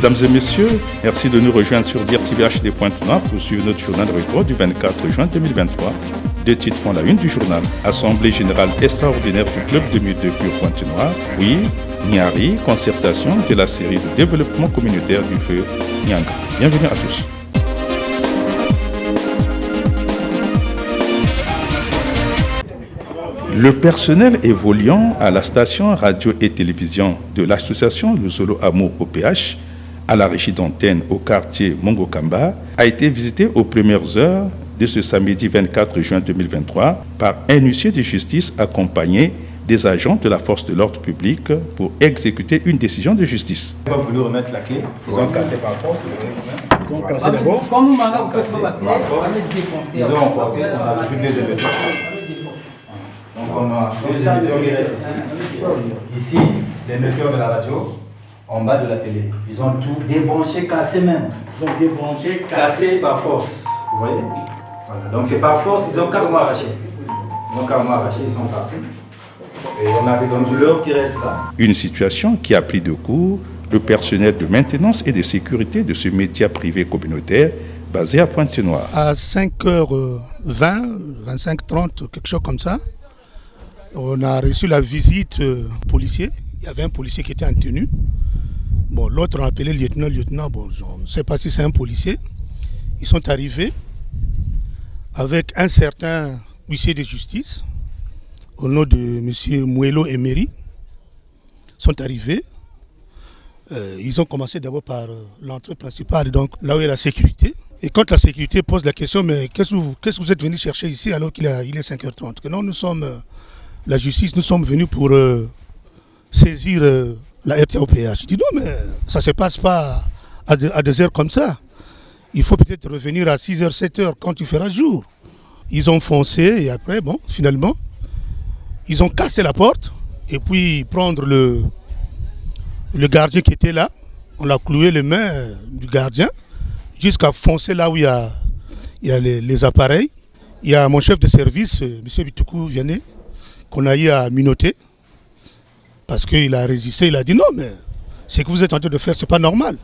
Mesdames et messieurs, merci de nous rejoindre sur DIRTV HD Pointe-Noire pour suivre notre journal record du 24 juin 2023. Deux titres font la une du journal. Assemblée générale extraordinaire du club 2002 Pure Pointe-Noire. Oui, Niari, concertation de la série de développement communautaire du feu Nyanga. Bienvenue à tous. Le personnel évoluant à la station radio et télévision de l'association Le Zolo Amour OPH à la régie d'antenne au quartier Mongokamba a été visité aux premières heures de ce samedi 24 juin 2023 par un huissier de justice accompagné des agents de la force de l'ordre public pour exécuter une décision de justice. Ils ont voulu remettre la clé, ils ont cassé par force. Ils ont cassé d'abord. Ils ont emporté, on a toujours des émetteurs. Donc on a deux émetteurs qui restent ici. Ici, l'émetteur de la radio, en bas de la télé. Ils ont tout débranché, cassé même. Ils ont débranché, cassé par force. Vous voyez? Voilà. Donc c'est par force, ils ont carrément arraché. Ils sont partis. Et on a des onduleurs qui restent là. Une situation qui a pris de court le personnel de maintenance et de sécurité de ce média privé communautaire basé à Pointe-Noire. À 5h20, 25h30, quelque chose comme ça, on a reçu la visite policier. Il y avait un policier qui était en tenue. Bon, l'autre on a appelé lieutenant. Bon, je ne sais pas si c'est un policier. Ils sont arrivés avec un certain huissier de justice au nom de M. Mouelo Emery. Ils sont arrivés. Ils ont commencé d'abord par l'entrée principale, donc là où il y a la sécurité. Et quand la sécurité pose la question, mais qu'est-ce que vous êtes venu chercher ici alors qu'il est 5h30? Que non, nous sommes la justice, nous sommes venus pour saisir la RTOPH. Je dis non, mais ça ne se passe pas à des heures comme ça. Il faut peut-être revenir à 6h, 7h quand il fera jour. Ils ont foncé et après, bon, finalement, ils ont cassé la porte et puis prendre le gardien qui était là. On l'a cloué les mains du gardien jusqu'à foncer là où il y a les appareils. Il y a mon chef de service, M. Bitoukou Vianney, qu'on a eu à minoter parce qu'il a résisté. Il a dit non, mais ce que vous êtes en train de faire, ce n'est pas normal.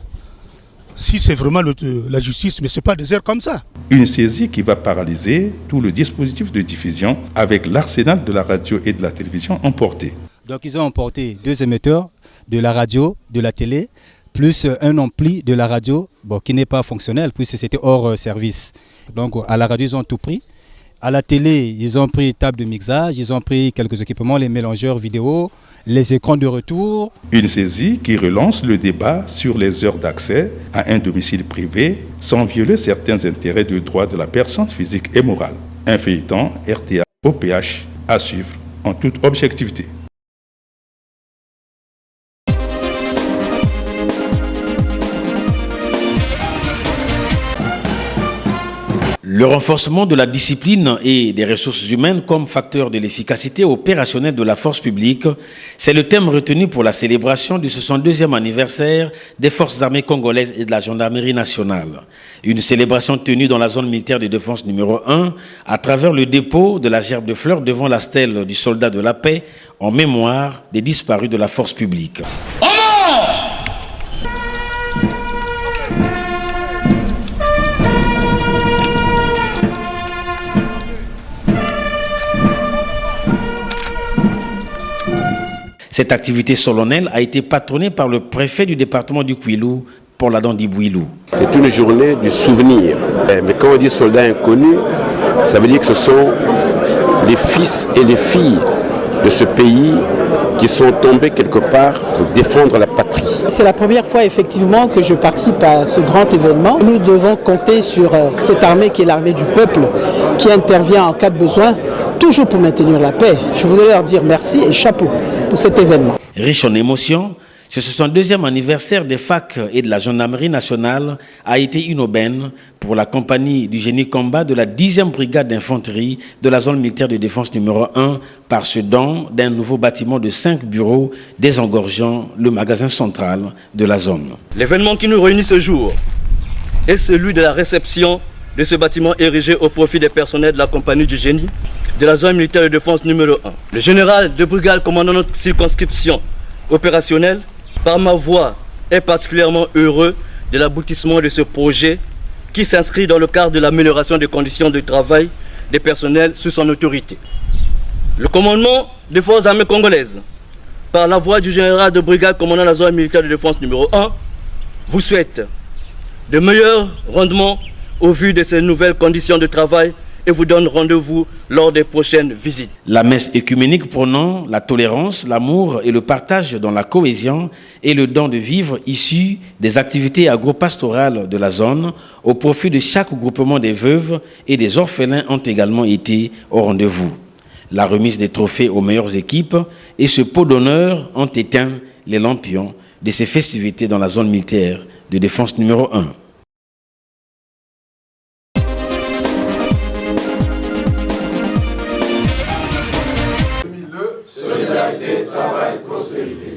Si c'est vraiment la justice, mais ce n'est pas des heures comme ça. Une saisie qui va paralyser tout le dispositif de diffusion avec l'arsenal de la radio et de la télévision emporté. Donc ils ont emporté 2 émetteurs de la radio, de la télé, plus un ampli de la radio qui n'est pas fonctionnel puisque c'était hors service. Donc à la radio ils ont tout pris. À la télé, ils ont pris table de mixage, ils ont pris quelques équipements, les mélangeurs vidéo, les écrans de retour. Une saisie qui relance le débat sur les heures d'accès à un domicile privé sans violer certains intérêts de droit de la personne physique et morale. Un feuilleton RTA OPH à suivre en toute objectivité. Le renforcement de la discipline et des ressources humaines comme facteur de l'efficacité opérationnelle de la force publique, c'est le thème retenu pour la célébration du 62e anniversaire des forces armées congolaises et de la gendarmerie nationale. Une célébration tenue dans la zone militaire de défense numéro 1 à travers le dépôt de la gerbe de fleurs devant la stèle du soldat de la paix en mémoire des disparus de la force publique. Cette activité solennelle a été patronnée par le préfet du département du Kwilu, Paul Adandi Bouilou. C'est une journée du souvenir. Mais quand on dit soldats inconnus, ça veut dire que ce sont les fils et les filles de ce pays qui sont tombés quelque part pour défendre la patrie. C'est la première fois effectivement que je participe à ce grand événement. Nous devons compter sur cette armée qui est l'armée du peuple, qui intervient en cas de besoin, toujours pour maintenir la paix. Je voudrais leur dire merci et chapeau pour cet événement. Riche en émotions, ce 62e anniversaire des FAC et de la gendarmerie nationale a été une aubaine pour la compagnie du génie combat de la 10e brigade d'infanterie de la zone militaire de défense numéro 1 par ce don d'un nouveau bâtiment de 5 bureaux désengorgeant le magasin central de la zone. L'événement qui nous réunit ce jour est celui de la réception de ce bâtiment érigé au profit des personnels de la compagnie du génie de la zone militaire de défense numéro 1. Le général de brigade commandant notre circonscription opérationnelle, par ma voix est particulièrement heureux de l'aboutissement de ce projet qui s'inscrit dans le cadre de l'amélioration des conditions de travail des personnels sous son autorité. Le commandement des forces armées congolaises, par la voix du général de brigade commandant la zone militaire de défense numéro 1, vous souhaite de meilleurs rendements au vu de ces nouvelles conditions de travail et vous donne rendez-vous lors des prochaines visites. La messe œcuménique prônant la tolérance, l'amour et le partage dans la cohésion et le don de vivres issus des activités agro-pastorales de la zone au profit de chaque groupement des veuves et des orphelins ont également été au rendez-vous. La remise des trophées aux meilleures équipes et ce pot d'honneur ont éteint les lampions de ces festivités dans la zone militaire de défense numéro 1.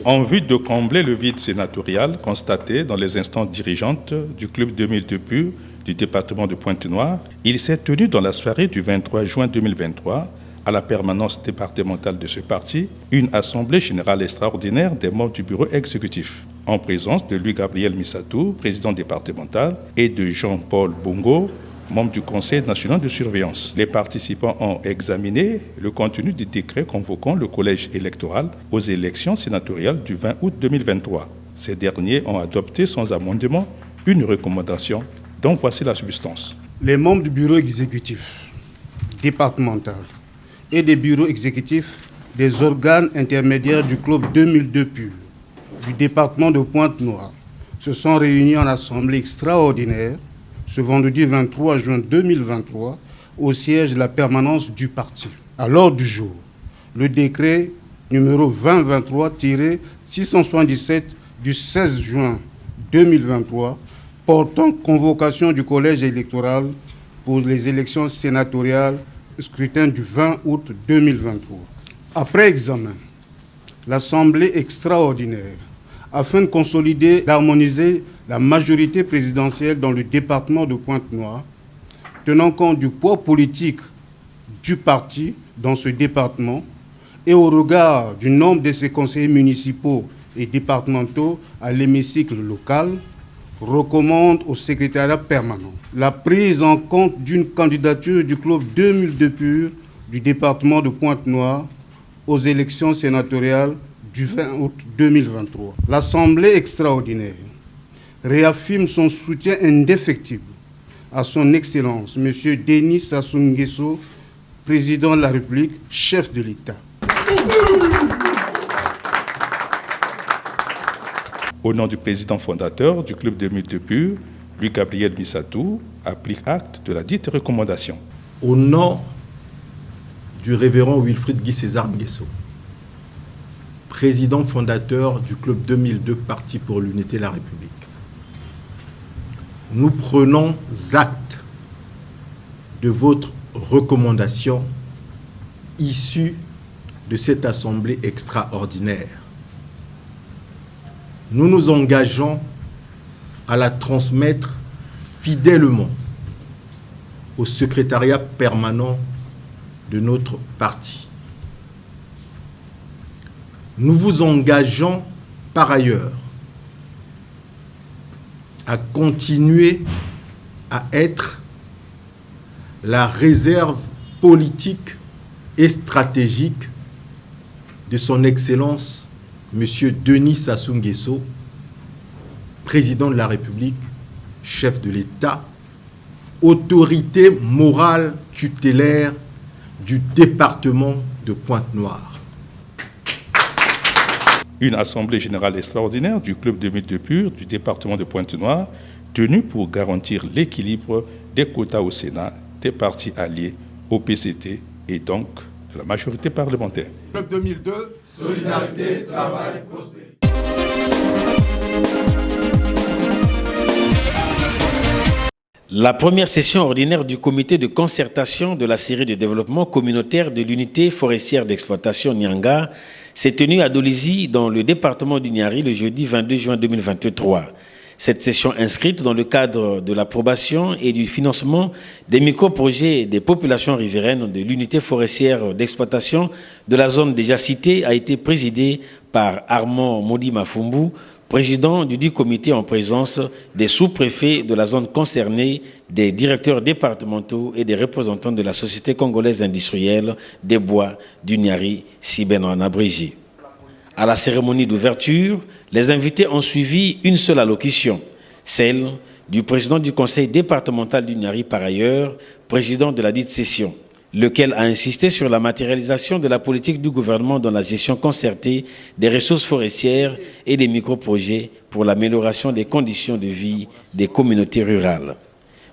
En vue de combler le vide sénatorial constaté dans les instances dirigeantes du Club 2002 PUR du département de Pointe-Noire, il s'est tenu dans la soirée du 23 juin 2023 à la permanence départementale de ce parti une assemblée générale extraordinaire des membres du bureau exécutif, en présence de Louis-Gabriel Missatou, président départemental, et de Jean-Paul Bongo, membre du Conseil national de surveillance. Les participants ont examiné le contenu du décret convoquant le collège électoral aux élections sénatoriales du 20 août 2023. Ces derniers ont adopté sans amendement une recommandation dont voici la substance. Les membres du bureau exécutif départemental et des bureaux exécutifs des organes intermédiaires du Club 2002 PUR du département de Pointe-Noire se sont réunis en assemblée extraordinaire ce vendredi 23 juin 2023 au siège de la permanence du parti. À l'ordre du jour, le décret numéro 2023-677 du 16 juin 2023 portant convocation du collège électoral pour les élections sénatoriales scrutin du 20 août 2023. Après examen, l'Assemblée extraordinaire, afin de consolider et d'harmoniser la majorité présidentielle dans le département de Pointe-Noire, tenant compte du poids politique du parti dans ce département et au regard du nombre de ses conseillers municipaux et départementaux à l'hémicycle local, recommande au secrétariat permanent la prise en compte d'une candidature du Club 2002 PUR du département de Pointe-Noire aux élections sénatoriales du 20 août 2023. L'Assemblée extraordinaire réaffirme son soutien indéfectible à son Excellence, M. Denis Sassou Nguesso, président de la République, chef de l'État. Au nom du président fondateur du Club 2002 PUR, Louis-Gabriel Missatou, a pris acte de la dite recommandation. Au nom du révérend Wilfried Guy César Nguesso, président fondateur du Club 2002 Parti pour l'Unité et la République, nous prenons acte de votre recommandation issue de cette assemblée extraordinaire. Nous nous engageons à la transmettre fidèlement au secrétariat permanent de notre parti. Nous vous engageons par ailleurs à continuer à être la réserve politique et stratégique de son Excellence M. Denis Sassou Nguesso, président de la République, chef de l'État, autorité morale tutélaire du département de Pointe-Noire. Une assemblée générale extraordinaire du Club 2002 PUR du département de Pointe-Noire, tenue pour garantir l'équilibre des quotas au Sénat, des partis alliés au PCT et donc de la majorité parlementaire. Club 2002, solidarité, travail, prospérité. La première session ordinaire du comité de concertation de la série de développement communautaire de l'unité forestière d'exploitation Nyanga s'est tenue à Dolisie dans le département du Niari le jeudi 22 juin 2023. Cette session inscrite dans le cadre de l'approbation et du financement des micro-projets des populations riveraines de l'unité forestière d'exploitation de la zone déjà citée a été présidée par Armand Modi Mafumbu, président du dit comité en présence des sous-préfets de la zone concernée, des directeurs départementaux et des représentants de la Société congolaise industrielle des bois du Niari, Siben en abrégé. À la cérémonie d'ouverture, les invités ont suivi une seule allocution, celle du président du conseil départemental du Niari par ailleurs, président de la dite session, lequel a insisté sur la matérialisation de la politique du gouvernement dans la gestion concertée des ressources forestières et des micro-projets pour l'amélioration des conditions de vie des communautés rurales.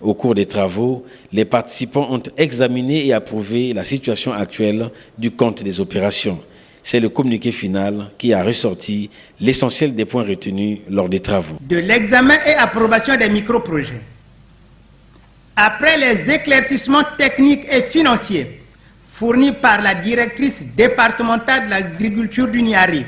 Au cours des travaux, les participants ont examiné et approuvé la situation actuelle du compte des opérations. C'est le communiqué final qui a ressorti l'essentiel des points retenus lors des travaux. De l'examen et approbation des micro-projets. Après les éclaircissements techniques et financiers fournis par la directrice départementale de l'agriculture du Niari,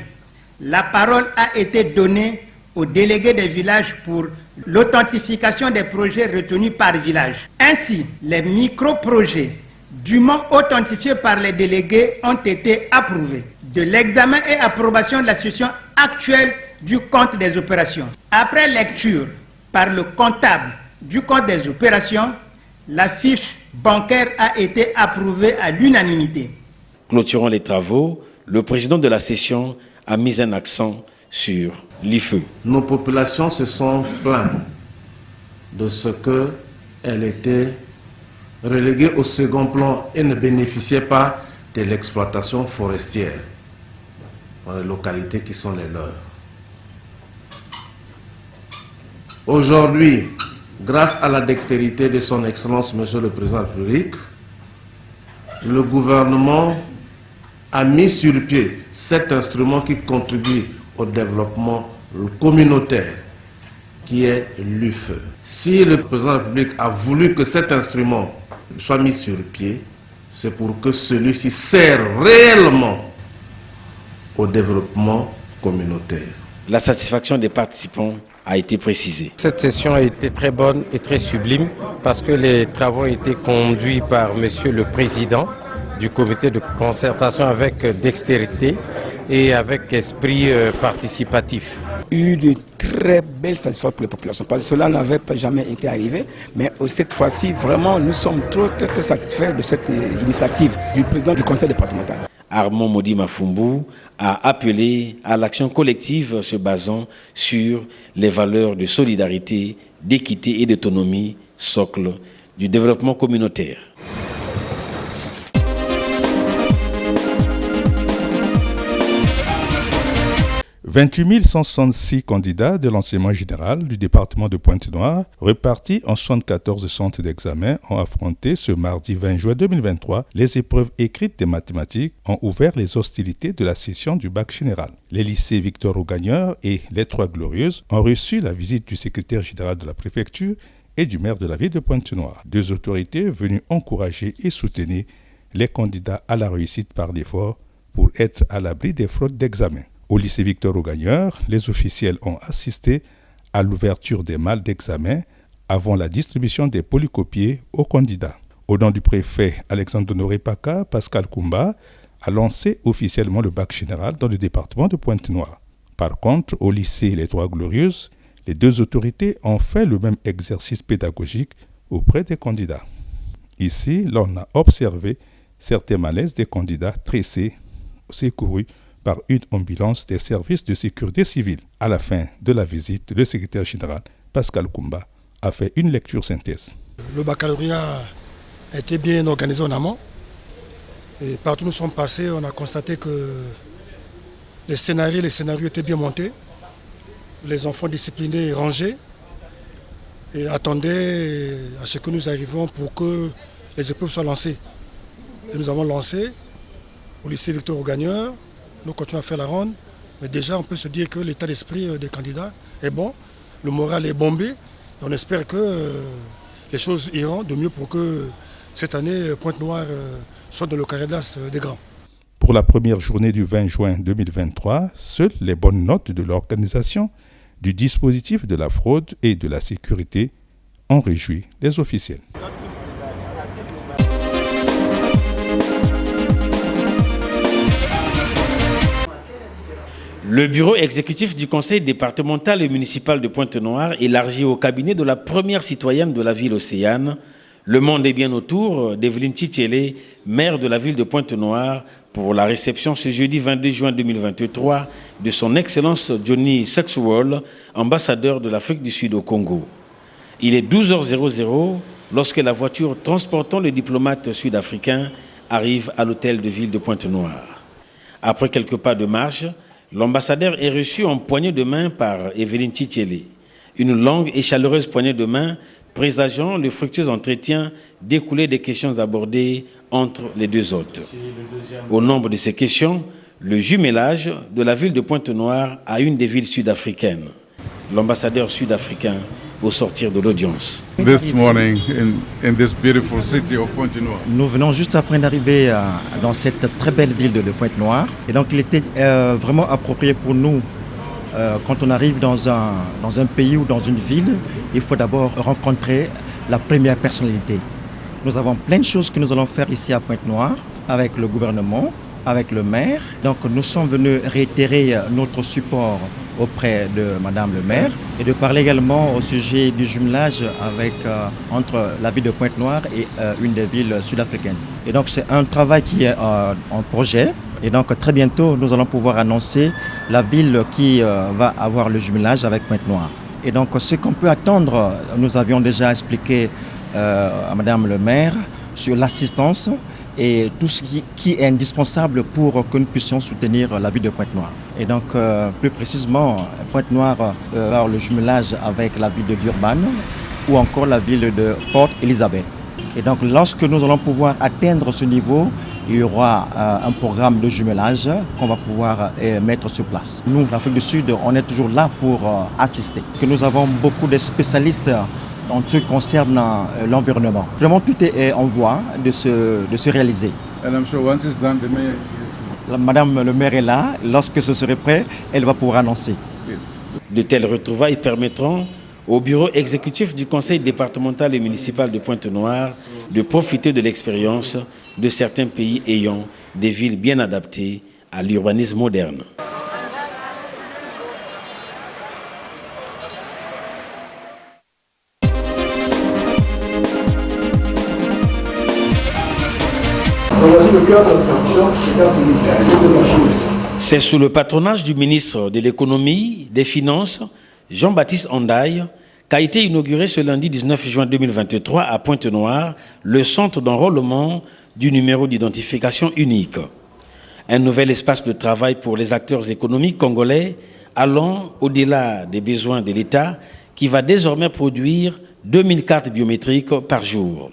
la parole a été donnée aux délégués des villages pour l'authentification des projets retenus par village. Ainsi, les micro-projets dûment authentifiés par les délégués ont été approuvés. De l'examen et approbation de la situation actuelle du compte des opérations. Après lecture par le comptable du compte des opérations, la fiche bancaire a été approuvée à l'unanimité. Clôturant les travaux, le président de la session a mis un accent sur l'IFE. Nos populations se sont plaintes de ce qu'elles étaient reléguées au second plan et ne bénéficiaient pas de l'exploitation forestière dans les localités qui sont les leurs. Aujourd'hui, grâce à la dextérité de son Excellence, Monsieur le Président de la République, le gouvernement a mis sur pied cet instrument qui contribue au développement communautaire, qui est l'UFE. Si le Président de la République a voulu que cet instrument soit mis sur pied, c'est pour que celui-ci sert réellement au développement communautaire. La satisfaction des participants a été précisée. Cette session a été très bonne et très sublime parce que les travaux ont été conduits par Monsieur le Président du comité de concertation avec dextérité et avec esprit participatif. Eu de très belles satisfactions pour les populations, parce que cela n'avait jamais été arrivé, mais cette fois-ci, vraiment, nous sommes très satisfaits de cette initiative du président du conseil départemental. Armand Modi Mafumbu a appelé à l'action collective se basant sur les valeurs de solidarité, d'équité et d'autonomie, socle du développement communautaire. « 28 166 candidats de l'enseignement général du département de Pointe-Noire, repartis en 74 centres d'examen, ont affronté ce mardi 20 juin 2023 les épreuves écrites des mathématiques, ont ouvert les hostilités de la session du bac général. Les lycées Victor Augagneur et les Trois Glorieuses ont reçu la visite du secrétaire général de la préfecture et du maire de la ville de Pointe-Noire, deux autorités venues encourager et soutenir les candidats à la réussite par l'effort pour être à l'abri des fraudes d'examen. Au lycée Victor Augagneur, les officiels ont assisté à l'ouverture des malles d'examen avant la distribution des polycopiés aux candidats. Au nom du préfet Alexandre Honoré Paka, Pascal Koumba a lancé officiellement le bac général dans le département de Pointe-Noire. Par contre, au lycée Les Trois Glorieuses, les deux autorités ont fait le même exercice pédagogique auprès des candidats. Ici, l'on a observé certains malaises des candidats tressés, secourus par une ambulance des services de sécurité civile. À la fin de la visite, le secrétaire général, Pascal Koumba, a fait une lecture synthèse. Le baccalauréat a été bien organisé en amont. Et partout où nous sommes passés, on a constaté que les scénarios étaient bien montés. Les enfants disciplinés et rangés et attendaient à ce que nous arrivions pour que les épreuves soient lancées. Et nous avons lancé au lycée Victor Augagneur. Nous continuons à faire la ronde, mais déjà on peut se dire que l'état d'esprit des candidats est bon, le moral est bombé, et on espère que les choses iront de mieux pour que cette année Pointe-Noire soit dans le carré d'as des grands. Pour la première journée du 20 juin 2023, seules les bonnes notes de l'organisation, du dispositif de la fraude et de la sécurité ont réjoui les officiels. Le bureau exécutif du conseil départemental et municipal de Pointe-Noire, élargi au cabinet de la première citoyenne de la ville océane, le monde est bien autour d'Evelyne Tchitchele, maire de la ville de Pointe-Noire, pour la réception ce jeudi 22 juin 2023 de son Excellence Johnny Sexual, ambassadeur de l'Afrique du Sud au Congo. Il est 12h00 lorsque la voiture transportant le diplomate sud-africain arrive à l'hôtel de ville de Pointe-Noire. Après quelques pas de marche, l'ambassadeur est reçu en poignée de main par Evelyne Tchitchele. Une longue et chaleureuse poignée de main présageant le fructueux entretien découlé des questions abordées entre les deux hôtes. Au nombre de ces questions, le jumelage de la ville de Pointe-Noire à une des villes sud-africaines. L'ambassadeur sud-africain au sortir de l'audience. This morning in this beautiful city of Pointe-Noire. Nous venons juste après d'arriver dans cette très belle ville de Pointe-Noire. Et donc il était vraiment approprié pour nous, quand on arrive dans un pays ou dans une ville, il faut d'abord rencontrer la première personnalité. Nous avons plein de choses que nous allons faire ici à Pointe-Noire avec le gouvernement, avec le maire. Donc nous sommes venus réitérer notre support auprès de Madame le maire et de parler également au sujet du jumelage entre la ville de Pointe-Noire et une des villes sud-africaines. Et donc c'est un travail qui est en projet. Et donc très bientôt nous allons pouvoir annoncer la ville qui va avoir le jumelage avec Pointe-Noire. Et donc ce qu'on peut attendre, nous avions déjà expliqué à Madame le maire sur l'assistance et tout ce qui est indispensable pour que nous puissions soutenir la ville de Pointe-Noire. Et donc, plus précisément, Pointe-Noire va avoir le jumelage avec la ville de Durban ou encore la ville de Port Elizabeth. Et donc, lorsque nous allons pouvoir atteindre ce niveau, il y aura un programme de jumelage qu'on va pouvoir mettre sur place. Nous, l'Afrique du Sud, on est toujours là pour assister. Que nous avons beaucoup de spécialistes en ce qui concerne l'environnement. Vraiment, tout est en voie de se réaliser. And I'm sure once it's done, the mayor is here too. Madame le maire est là. Lorsque ce serait prêt, elle va pouvoir annoncer. De telles retrouvailles permettront au bureau exécutif du conseil départemental et municipal de Pointe-Noire de profiter de l'expérience de certains pays ayant des villes bien adaptées à l'urbanisme moderne. C'est sous le patronage du ministre de l'Économie, des Finances, Jean-Baptiste Andaille, qu'a été inauguré ce lundi 19 juin 2023 à Pointe-Noire le centre d'enrôlement du numéro d'identification unique. Un nouvel espace de travail pour les acteurs économiques congolais allant au-delà des besoins de l'État qui va désormais produire 2000 cartes biométriques par jour.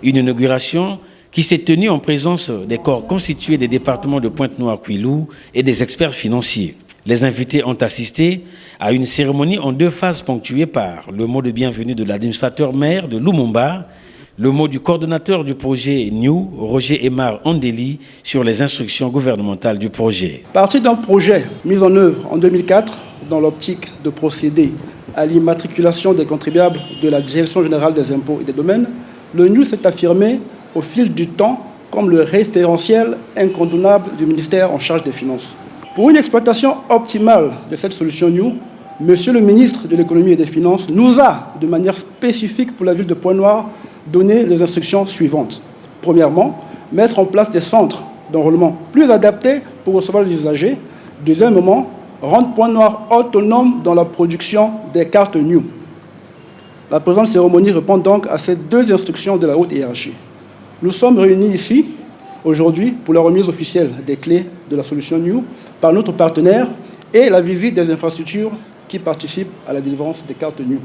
Une inauguration qui s'est tenue en présence des corps constitués des départements de Pointe-Noire-Kouilou et des experts financiers. Les invités ont assisté à une cérémonie en deux phases ponctuée par le mot de bienvenue de l'administrateur maire de Lumumba, le mot du coordonnateur du projet New, Roger Emar Andeli, sur les instructions gouvernementales du projet. Parti d'un projet mis en œuvre en 2004 dans l'optique de procéder à l'immatriculation des contribuables de la Direction générale des impôts et des domaines, le New s'est affirmé au fil du temps comme le référentiel incontournable du ministère en charge des Finances. Pour une exploitation optimale de cette solution New, Monsieur le ministre de l'Économie et des Finances nous a, de manière spécifique pour la ville de Pointe-Noire, donné les instructions suivantes. Premièrement, mettre en place des centres d'enrôlement plus adaptés pour recevoir les usagers. Deuxièmement, rendre Pointe-Noire autonome dans la production des cartes New. La présente cérémonie répond donc à ces deux instructions de la haute hiérarchie. Nous sommes réunis ici, aujourd'hui, pour la remise officielle des clés de la solution New par notre partenaire et la visite des infrastructures qui participent à la délivrance des cartes New.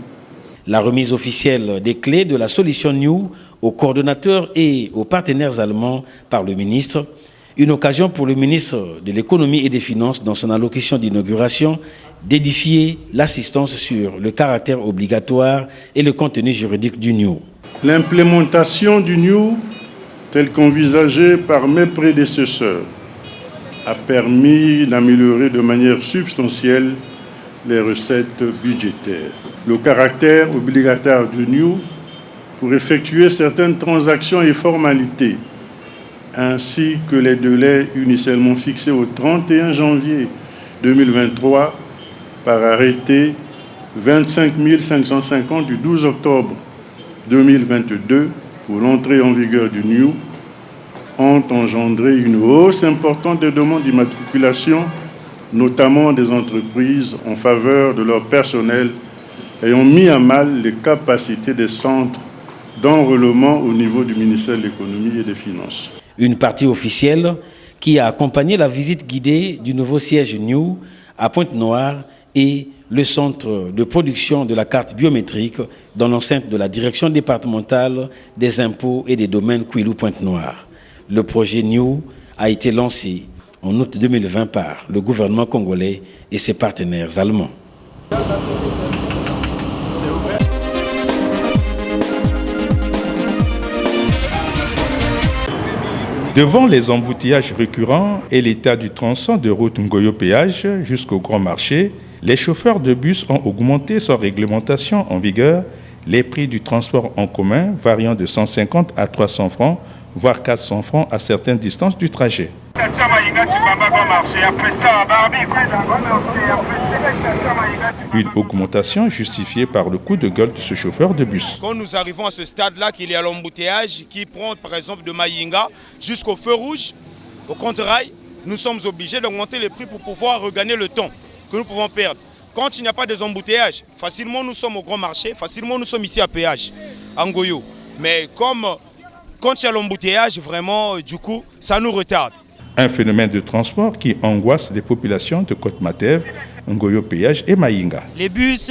La remise officielle des clés de la solution New aux coordonnateurs et aux partenaires allemands par le ministre, une occasion pour le ministre de l'Économie et des Finances, dans son allocution d'inauguration, d'édifier l'assistance sur le caractère obligatoire et le contenu juridique du New. L'implémentation du New, tel qu'envisagé par mes prédécesseurs, a permis d'améliorer de manière substantielle les recettes budgétaires. Le caractère obligatoire du New pour effectuer certaines transactions et formalités, ainsi que les délais initialement fixés au 31 janvier 2023 par arrêté 25 550 du 12 octobre 2022 pour l'entrée en vigueur du NIOU ont engendré une hausse importante des demandes d'immatriculation, notamment des entreprises en faveur de leur personnel, et ont mis à mal les capacités des centres d'enrôlement au niveau du ministère de l'Économie et des Finances. Une partie officielle qui a accompagné la visite guidée du nouveau siège NIOU à Pointe-Noire et le centre de production de la carte biométrique dans l'enceinte de la direction départementale des impôts et des domaines Kouilou-Pointe-Noire. Le projet NIOU a été lancé en août 2020 par le gouvernement congolais et ses partenaires allemands. Devant les embouteillages récurrents et l'état du tronçon de route Ngoyo-Péage jusqu'au Grand Marché, les chauffeurs de bus ont augmenté sans réglementation en vigueur les prix du transport en commun variant de 150 à 300 francs, voire 400 francs à certaines distances du trajet. Une augmentation justifiée par le coup de gueule de ce chauffeur de bus. Quand nous arrivons à ce stade-là, qu'il y a l'embouteillage qui prend par exemple de Mayinga jusqu'au feu rouge, au contre-rail, nous sommes obligés d'augmenter les prix pour pouvoir regagner le temps que nous pouvons perdre. Quand il n'y a pas des embouteillages, facilement nous sommes au Grand Marché, facilement nous sommes ici à péage, à Ngoyo. Mais comme quand il y a l'embouteillage, vraiment, du coup, ça nous retarde. Un phénomène de transport qui angoisse les populations de Côte-Matev, Ngoyo-Péage et Mayinga. Les bus,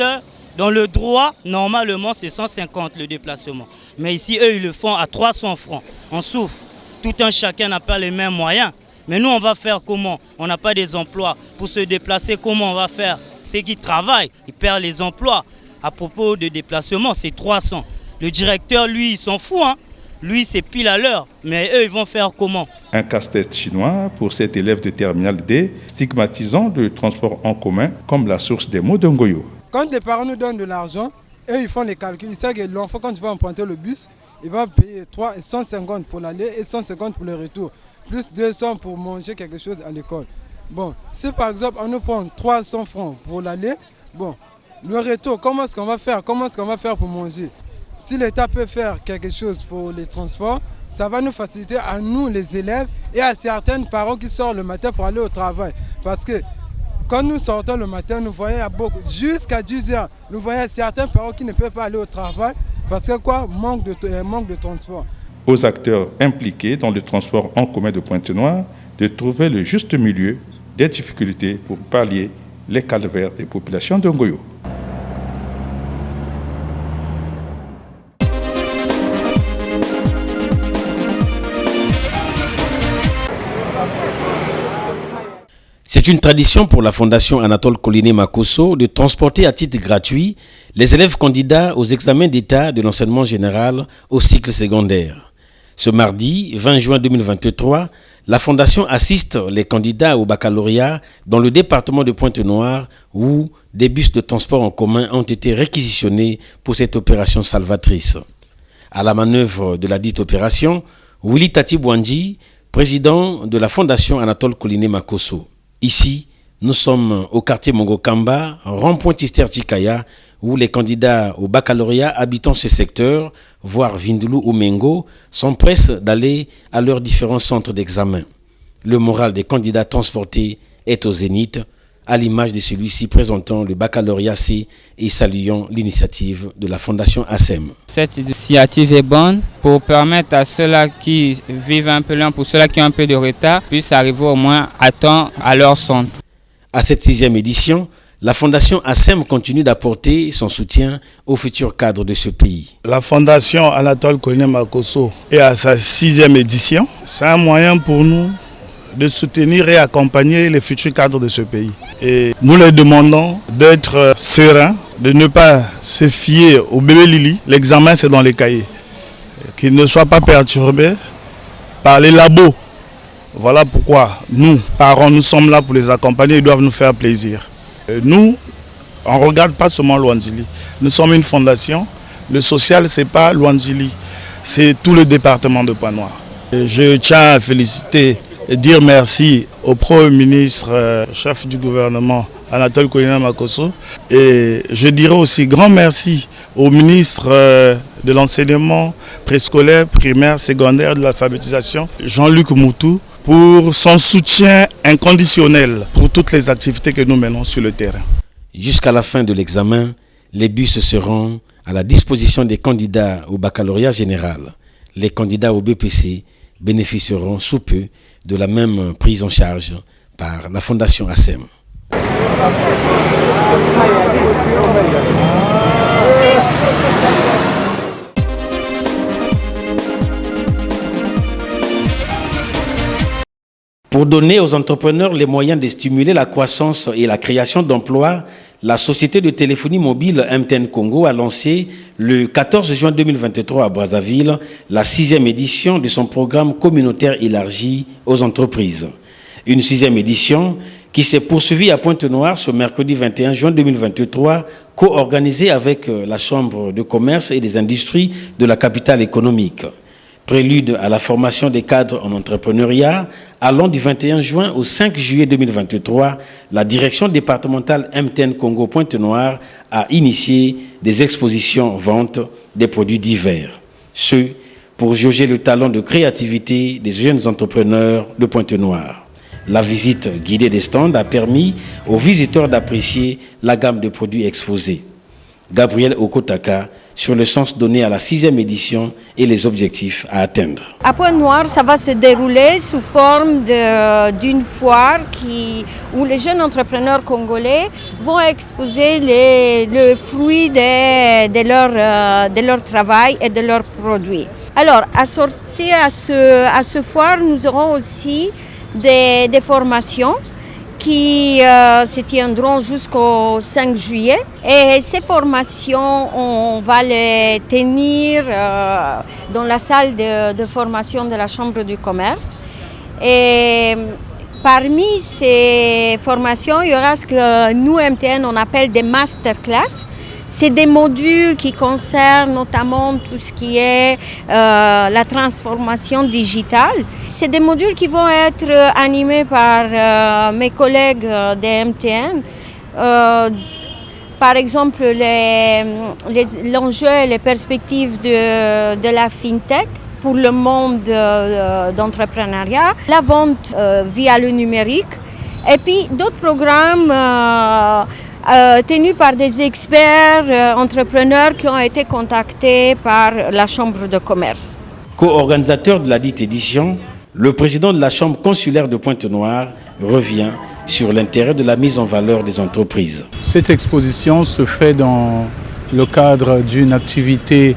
dans le droit, normalement, c'est 150 le déplacement. Mais ici, eux, ils le font à 300 francs. On souffre. Tout un chacun n'a pas les mêmes moyens. Mais nous, on va faire comment? On n'a pas des emplois. Pour se déplacer, comment on va faire? Ceux qui travaillent, ils perdent les emplois. À propos de déplacement, c'est 300. Le directeur, lui, il s'en fout, hein. Lui, c'est pile à l'heure, mais eux, ils vont faire comment? Un casse-tête chinois pour cet élève de terminale D, stigmatisant le transport en commun comme la source des maux de Ngoyo. Quand les parents nous donnent de l'argent, eux, ils font les calculs. Ils savent que l'enfant, quand il va emprunter le bus, il va payer 150 pour l'aller et 150 pour le retour, plus 200 pour manger quelque chose à l'école. Bon, si par exemple, on nous prend 300 francs pour l'aller, bon, le retour, comment est-ce qu'on va faire? Comment est-ce qu'on va faire pour manger? Si l'État peut faire quelque chose pour les transports, ça va nous faciliter à nous, les élèves, et à certains parents qui sortent le matin pour aller au travail. Parce que quand nous sortons le matin, nous voyons jusqu'à 10 heures, nous voyons certains parents qui ne peuvent pas aller au travail parce que quoi? Manque de transport. Aux acteurs impliqués dans le transport en commun de Pointe-Noire de trouver le juste milieu des difficultés pour pallier les calvaires des populations de Ngoyo. C'est une tradition pour la Fondation Anatole Koliné Makosso de transporter à titre gratuit les élèves candidats aux examens d'État de l'enseignement général au cycle secondaire. Ce mardi 20 juin 2023, la Fondation assiste les candidats au baccalauréat dans le département de Pointe-Noire où des bus de transport en commun ont été réquisitionnés pour cette opération salvatrice. À la manœuvre de la dite opération, Willy Tati Bouandji, président de la Fondation Anatole Koliné Makosso. Ici, nous sommes au quartier Mongo Kamba, rond-point Tister Chikaya, où les candidats au baccalauréat habitant ce secteur, voire Vindulu ou Mengo, sont prêts d'aller à leurs différents centres d'examen. Le moral des candidats transportés est au zénith, à l'image de celui-ci présentant le baccalauréat C et saluant l'initiative de la Fondation ASEM. Cette initiative est bonne pour permettre à ceux-là qui vivent un peu loin, pour ceux-là qui ont un peu de retard, puissent arriver au moins à temps à leur centre. À cette 6e édition, la Fondation ASEM continue d'apporter son soutien aux futurs cadres de ce pays. La Fondation Anatole Koliné Makosso est à sa 6e édition. C'est un moyen pour nous de soutenir et accompagner les futurs cadres de ce pays. Et nous leur demandons d'être sereins, de ne pas se fier au bébé Lili. L'examen, c'est dans les cahiers. Qu'ils ne soient pas perturbés par les labos. Voilà pourquoi nous, parents, nous sommes là pour les accompagner. Ils doivent nous faire plaisir. Et nous, on ne regarde pas seulement Luandjili. Nous sommes une fondation. Le social, ce n'est pas Luandjili. C'est tout le département de Pointe-Noire. Je tiens à féliciter dire merci au Premier ministre, chef du gouvernement, Anatole Kolina Makosso. Et je dirais aussi grand merci au ministre de l'enseignement préscolaire, primaire, secondaire, de l'alphabétisation, Jean-Luc Moutou, pour son soutien inconditionnel pour toutes les activités que nous menons sur le terrain. Jusqu'à la fin de l'examen, les bus seront à la disposition des candidats au baccalauréat général. Les candidats au BPC bénéficieront sous peu de la même prise en charge par la Fondation ASEM. Pour donner aux entrepreneurs les moyens de stimuler la croissance et la création d'emplois, la société de téléphonie mobile MTN Congo a lancé le 14 juin 2023 à Brazzaville la 6e édition de son programme communautaire élargi aux entreprises. Une 6e édition qui s'est poursuivie à Pointe-Noire ce mercredi 21 juin 2023, co-organisée avec la Chambre de commerce et des industries de la capitale économique. Prélude à la formation des cadres en entrepreneuriat, allant du 21 juin au 5 juillet 2023, la direction départementale MTN Congo Pointe-Noire a initié des expositions ventes des produits divers. Ce, pour jauger le talent de créativité des jeunes entrepreneurs de Pointe-Noire. La visite guidée des stands a permis aux visiteurs d'apprécier la gamme de produits exposés. Gabriel Okotaka, sur le sens donné à la 6e édition et les objectifs à atteindre. À Pointe-Noire, ça va se dérouler sous forme d'une foire où les jeunes entrepreneurs congolais vont exposer le fruit de leur travail et de leurs produits. Alors, assorti à ce foire, nous aurons aussi des formations qui se tiendront jusqu'au 5 juillet. Et ces formations, on va les tenir dans la salle de formation de la Chambre du commerce. Et parmi ces formations, il y aura ce que nous, MTN, on appelle des masterclass. C'est des modules qui concernent notamment tout ce qui est la transformation digitale. C'est des modules qui vont être animés par mes collègues de MTN. Par exemple, l'enjeu et les perspectives de la FinTech pour le monde d'entrepreneuriat, la vente via le numérique et puis d'autres programmes tenus par des experts entrepreneurs qui ont été contactés par la Chambre de commerce. Co-organisateur de la dite édition, le président de la Chambre consulaire de Pointe-Noire revient sur l'intérêt de la mise en valeur des entreprises. Cette exposition se fait dans le cadre d'une activité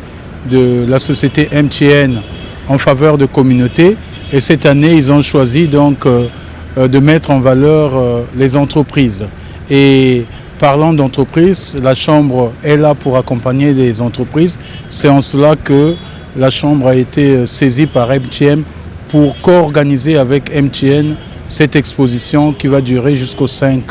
de la société MTN en faveur de communautés. Et cette année, ils ont choisi donc de mettre en valeur les entreprises. Et parlant d'entreprises, la Chambre est là pour accompagner les entreprises. C'est en cela que la Chambre a été saisie par MTN pour co-organiser avec MTN cette exposition qui va durer jusqu'au 5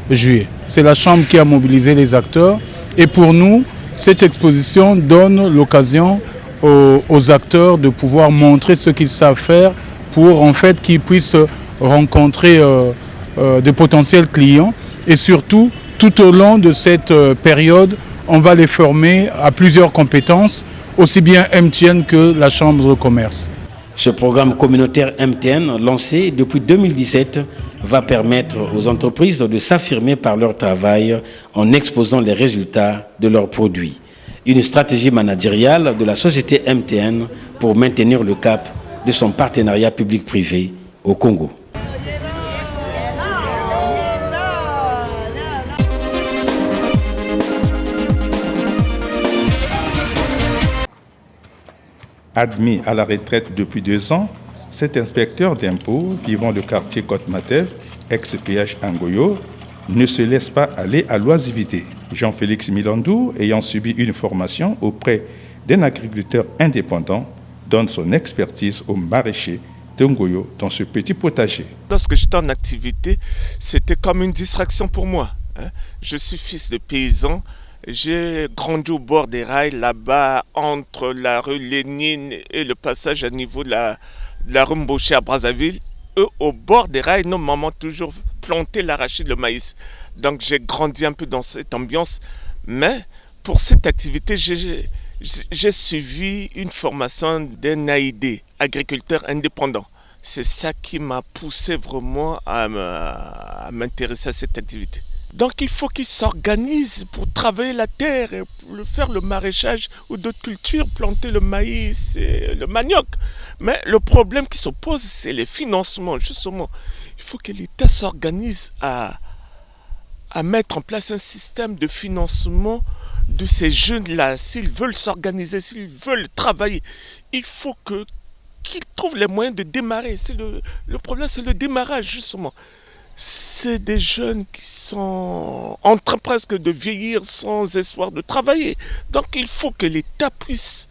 juillet. C'est la Chambre qui a mobilisé les acteurs et pour nous, cette exposition donne l'occasion aux acteurs de pouvoir montrer ce qu'ils savent faire pour en fait qu'ils puissent rencontrer de potentiels clients et surtout tout au long de cette période, on va les former à plusieurs compétences, aussi bien MTN que la Chambre de commerce. Ce programme communautaire MTN, lancé depuis 2017, va permettre aux entreprises de s'affirmer par leur travail en exposant les résultats de leurs produits. Une stratégie managériale de la société MTN pour maintenir le cap de son partenariat public-privé au Congo. Admis à la retraite depuis 2 ans, cet inspecteur d'impôts vivant le quartier Côte-Matev, ex-PH Angoyo, ne se laisse pas aller à l'oisiveté. Jean-Félix Milandou, ayant subi une formation auprès d'un agriculteur indépendant, donne son expertise au maraîcher d'Angoyo dans ce petit potager. Lorsque j'étais en activité, c'était comme une distraction pour moi. Je suis fils de paysan. J'ai grandi au bord des rails, là-bas, entre la rue Lénine et le passage à niveau de la rue Mbouché à Brazzaville. eux, au bord des rails, nos mamans toujours plantaient l'arachide, le maïs. Donc j'ai grandi un peu dans cette ambiance. Mais pour cette activité, j'ai suivi une formation d'un AID, agriculteur indépendant. C'est ça qui m'a poussé vraiment à m'intéresser à cette activité. Donc il faut qu'ils s'organisent pour travailler la terre, et faire le maraîchage ou d'autres cultures, planter le maïs et le manioc. Mais le problème qui se pose, c'est les financements. Justement, il faut que l'État s'organise à mettre en place un système de financement de ces jeunes-là. S'ils veulent s'organiser, s'ils veulent travailler, il faut qu'ils trouvent les moyens de démarrer. Le problème, c'est le démarrage, justement. C'est des jeunes qui sont en train presque de vieillir sans espoir de travailler. Donc il faut que l'État puisse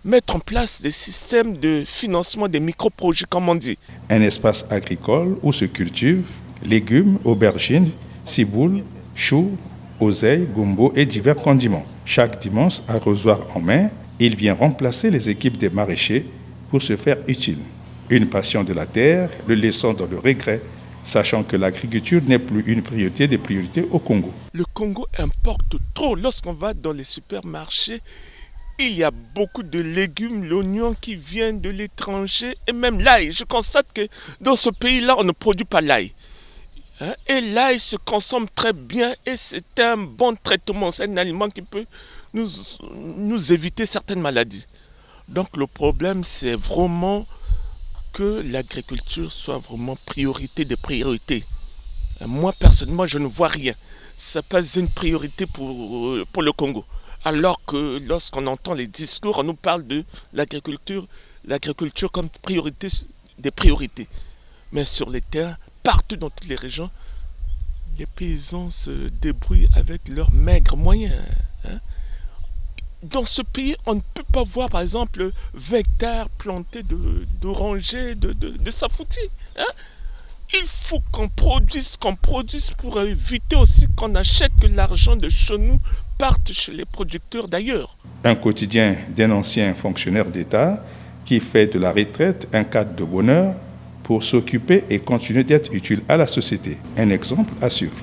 mettre en place des systèmes de financement des micro-projets, comme on dit. Un espace agricole où se cultivent légumes, aubergines, ciboules, choux, oseilles, gombo et divers condiments. Chaque dimanche, arrosoir en main, il vient remplacer les équipes des maraîchers pour se faire utile. Une passion de la terre, le laissant dans le regret, sachant que l'agriculture n'est plus une priorité des priorités au Congo. Le Congo importe trop. Lorsqu'on va dans les supermarchés, il y a beaucoup de légumes, l'oignon qui viennent de l'étranger et même l'ail. Je constate que dans ce pays-là, on ne produit pas l'ail. Et l'ail se consomme très bien et c'est un bon traitement. C'est un aliment qui peut nous éviter certaines maladies. Donc le problème, c'est vraiment que l'agriculture soit vraiment priorité des priorités. Moi, personnellement, je ne vois rien. Ce n'est pas une priorité pour le Congo. Alors que lorsqu'on entend les discours, on nous parle de l'agriculture comme priorité des priorités. Mais sur les terres, partout dans toutes les régions, les paysans se débrouillent avec leurs maigres moyens. Dans ce pays, on ne peut pas voir, par exemple, 20 hectares plantés d'orangers, de safoutis. Il faut qu'on produise pour éviter aussi qu'on achète que l'argent de chez nous parte chez les producteurs d'ailleurs. Un quotidien d'un ancien fonctionnaire d'État qui fait de la retraite un cadre de bonheur pour s'occuper et continuer d'être utile à la société. Un exemple à suivre.